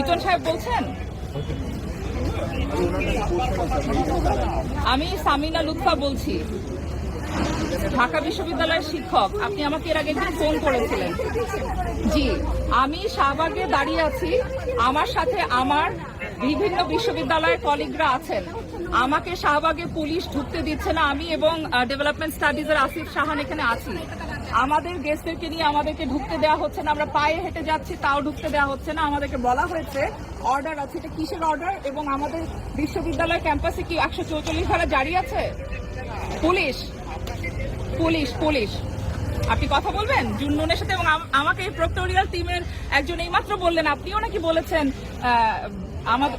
লিটন সাহেব বলছেন? আমি সামিনা লুৎফা বলছি, ঢাকা বিশ্ববিদ্যালয়ের শিক্ষক। আপনি আমাকে এর আগে একদিন ফোন করেছিলেন। জি, আমি শাহবাগে দাঁড়িয়ে আছি, আমার সাথে আমার বিভিন্ন বিশ্ববিদ্যালয়ের কলিগরা আছেন। আমাকে শাহবাগে পুলিশ ঢুকতে দিচ্ছে না। আমি এবং ডেভেলপমেন্ট স্টাডিজের আসিফ সাহান এখানে আছি। আমাদের গেস্টদেরকে নিয়ে আমাদেরকে ঢুকতে দেওয়া হচ্ছে না। আমরা পায়ে হেঁটে যাচ্ছি, তাও ঢুকতে দেওয়া হচ্ছে না। আমাদেরকে বলা হয়েছে অর্ডার আছে। এটা কিসের অর্ডার? এবং আমাদের বিশ্ববিদ্যালয় ক্যাম্পাসে কি 144 ধারা জারি আছে? পুলিশ পুলিশ পুলিশ আপনি কথা বলবেন জুন্নুনের সাথে। এবং আমাকে এই প্রক্টোরিয়াল টিমের একজন এইমাত্র বললেন, আপনিও নাকি বলেছেন আমাদের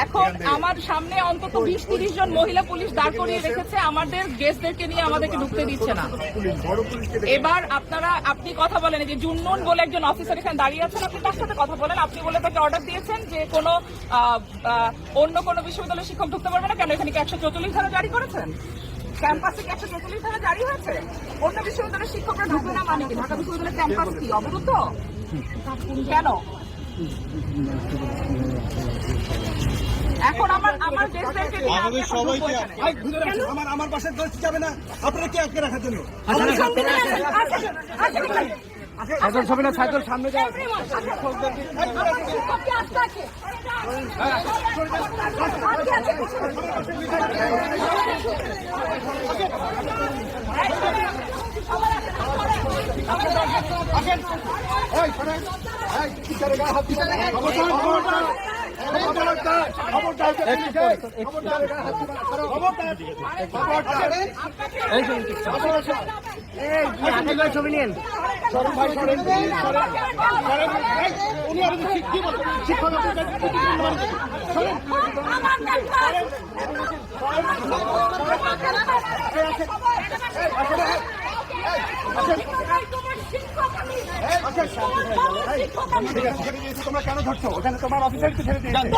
এখন আমার সামনে অন্তত 20-30 জন মহিলা পুলিশ দাঁড় করিয়ে রেখেছে। আমাদের গেস্টদেরকে নিয়ে আমাদেরকে ঢুকতে দিচ্ছে না। এবার আপনি কথা বলেন, যে জুন্নুন বলে একজন অফিসার এখানে দাঁড়িয়ে আছেন, আপনি তার সাথে কথা বলেন। আপনি বলে তাকে অর্ডার দিয়েছেন যে কোনো অন্য কোনো বিশ্ববিদ্যালয়ের শিক্ষক ঢুকতে পারবে না। কেন? এখানে কি 144 ধারা জারি করেছেন? ক্যাম্পাসে কি 144 ধারা জারি হয়েছে? অন্য বিশ্ববিদ্যালয়ের শিক্ষকরা ঢুকবে না মানে কি? ঢাকা বিশ্ববিদ্যালয়ের ক্যাম্পাস কি অবরুদ্ধ? কেন? এখন আমার দেশদেরকে আমাদের সবাইকে আমার পাশে যাবে না, আপনারা কে আটকে রাখার জন্য? সামনে যাওয়া ছবি নিন। তোমরা কেন ধরছো? ওখানে তোমার অফিসারকে ছেড়ে দিয়েছে।